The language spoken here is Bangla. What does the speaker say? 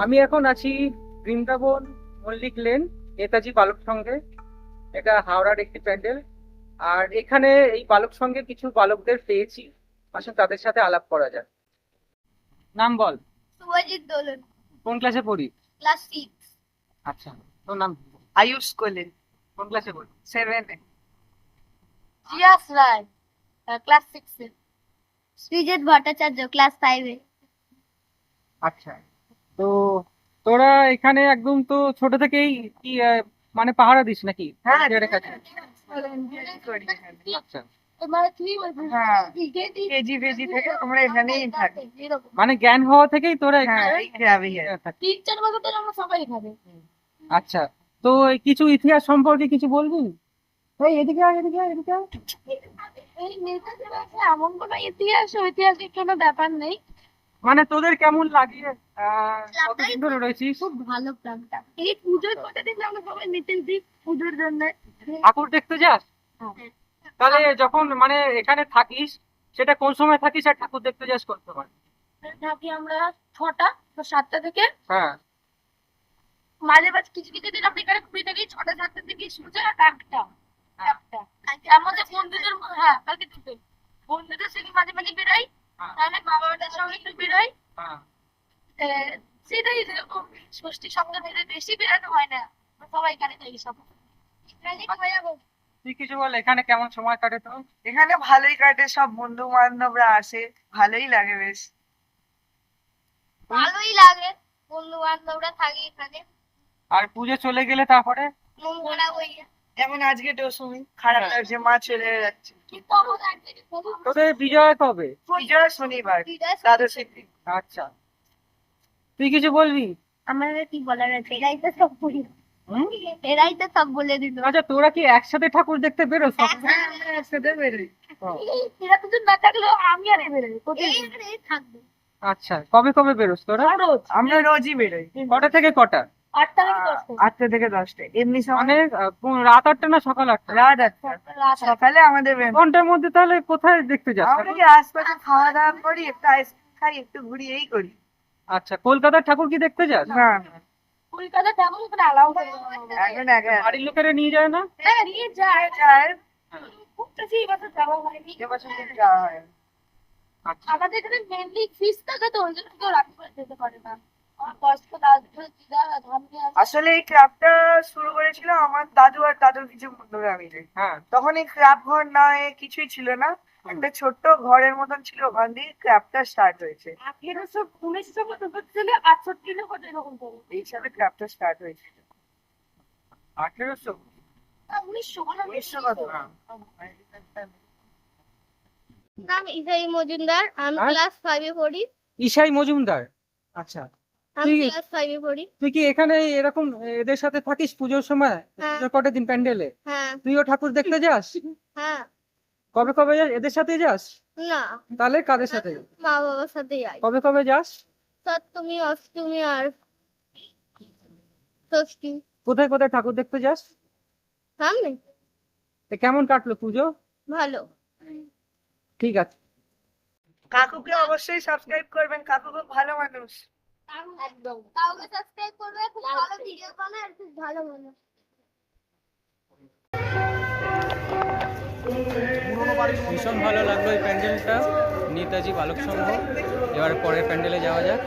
আমি এখন আছি বৃন্দাবন মল্লিক লেন, নেতাজি বালক সংঘে। এটা হাওড়ার একটি প্যান্ডেল। আর এখানে এই বালক সংঘে কিছু বালকদের পেয়েছি, আসলে তাদের সাথে আলাপ করা যায়। নাম বল। শুভজিৎ দোলন, কোন ক্লাসে পড়ি? ক্লাস 6। আচ্ছা, তোর নাম? আয়ুষ কোলেন, কোন ক্লাসে পড়ি? 7 এ। জিয়াস রায়, ক্লাস 6 এ। সৃজিত ভট্টাচার্য, ক্লাস 5 এ। আচ্ছা, তো তোরা এখানে একদম তো ছোট থেকেই কি মানে পাহারা দিস নাকি? হ্যাঁ, volunteer এর কাছে? করি এখানে। আচ্ছা, হ্যাঁ, কেজি ফেজি থেকে আমরা এখানেই থাকি। মানে জ্ঞান হওয়া থেকেই তোরা হ্যাঁ, এখানে এই গ্রামে থাকিস। 3-4 বছর ধরে আমরা সবাই এখানে। আচ্ছা, তো এই কিছু ইতিহাস সম্পর্কে কিছু বলবি? এই এদিকে আয়, এদিকে আয়, এদিকে আয়। এই নেতাজির আছে এমন কোনো ইতিহাস ঐতিহাসিক কোনো ব্যাপার নেই। মানে তোদের কেমন লাগে কতদিন ধরে রয়েছিস? খুব ভালো প্ল্যানটা। এই পুজোর কটা দিন আমরা সবাই মিটিং দিই পুজোর জন্য। ঠাকুর দেখতে যাস? তাহলে যখন মানে এখানে থাকিস, সেটা কোন সময় থাকিস আর ঠাকুর দেখতে যাস কোন সময়? থাকি আমরা 6টা তো 7টা থেকে। হ্যাঁ, মাঝে মাঝে কিছু কিছু দিন আমরা এখানে ঘুরে থাকি 6টা 7টা থেকে সোজা 1টা। তার মধ্যে বন্ধুদের হ্যাঁ কালকে দুটো বন্ধুদের সঙ্গে মাঝে মাঝে বেরোই, তাহলে মা বাবাদের সঙ্গে একটু বেরোই। হ্যাঁ। সেটাই যেরকম ষষ্ঠী সপ্তাহ মিলে বেশি বেরোনো হয় না, আমরা সবাই এখানে থাকি সব। তুই কিছু বল, এখানে কেমন সময় কাটে তো? এখানে ভালোই কাটে, সব বন্ধু বান্ধবরা আসে, ভালোই লাগে বেশ। ভালোই লাগে, বন্ধু বান্ধবরা থাকে এখানে। আর পুজো চলে গেলে তারপরে? মন খারাপ হয়ে যায়, যেমন আজকে দশমী, খারাপ হ্যাঁ। লাগছে, মা চলে যাচ্ছে। কিন্তু আমাদের একদিকে তোদের বিজয় কবে? বিজয় শনিবার, দ্বাদশী দিন। আচ্ছা, তুই কিছু বলবি? আমাদের কি বলার আছে, এরাই তো সব বলে হুম? এরাই তো সব বলে দিল। আচ্ছা, তোরা কি একসাথে ঠাকুর দেখতে বেরোস? হ্যাঁ, আমরা একসাথে বেরোই। ও, এরা দুজন না থাকলেও আমি আর এ বেরোই প্রতিদিন থাকবে। আচ্ছা, কবে কবে বেরোস তোরা? রোজ আমরা রোজই বেরোই, কটা থেকে কটা? 8টা থেকে 10টা। 8টা থেকে 10টা। এমনি মানে সময় রাত 8টা না সকাল 8টা? রাত 8টা। রাত সকালে আমাদের বেরোনো। ঘন্টার মধ্যে তাহলে কোথায় দেখতে যাস? আমরা কি আশপাশে খাওয়া দাওয়া করি, একটু আইসক্রিম খাই, একটু ঘুরি, এই করি। আচ্ছা, কলকাতার ঠাকুর কি দেখতে যাস? না না, কলকাতা ঠাকুর এখানে অ্যালাউ করে না। এখন একা বাড়ির লোকেরা নিয়ে যায় না? হ্যাঁ নিয়ে যায়, যায়। খুব বেশি এবছর যাওয়া হয়নি। এবছর খুব যাওয়া হয়। আচ্ছা, আমাদের এখানে মেনলি ফিস থাকে তো ওই জন্য কেউ রাখতে যেতে পারে না। আমার বয়স্ক দাদু দিদা ধান নিয়ে আসে। আসলে এই ক্লাবটা শুরু করেছিল আমার দাদু আর দাদুর কিছু বন্ধুরা মিলে। হ্যাঁ। তখন এই ক্লাব ঘর নয় কিছুই ছিল না, একটা ছোট্ট ঘরের মতন ছিল, ওখান দিয়ে ক্লাবটা স্টার্ট হয়েছে। 1919 মতো ছিল, 68 কত এরকম করে। এই হিসাবে ক্লাবটা স্টার্ট হয়েছিল। 1800? 1900 কত? নাম ইসাই মজুমদার, আমি আর? ক্লাস 5 এ পড়ি। ইসাই মজুমদার। আচ্ছা, আমি তুই- ক্লাস 5 এ পড়ি। তুই কি এখানে এরকম এদের সাথে থাকিস পুজোর সময়? হ্যাঁ। পুজোর কটা দিন প্যান্ডেলে হ্যাঁ তুইও ঠাকুর দেখতে যাস? হ্যাঁ। কবে কবে যাস? এদের সাথে যাস? না, তাহলে কাদের সাথে? মা বাবার সাথে যাই। কবে কবে যাস? সপ্তমী অষ্টমী আর ষষ্ঠী। কোথায় কোথায় ঠাকুর দেখতে যাস? সামনে তা কেমন কাটলো পুজো? ভালো। ঠিক আছে। কাকুকে অবশ্যই সাবস্ক্রাইব করবেন, কাকু খুব ভালো মানুষ। একদম কাউকে সাবস্ক্রাইব করবে, খুব ভালো ভিডিও বানায় আর খুব ভালো মানুষ। ভীষণ ভালো লাগলো এই প্যান্ডেলটা, নেতাজি বালক সংঘ। এবার পরের প্যান্ডেলে যাওয়া যাক।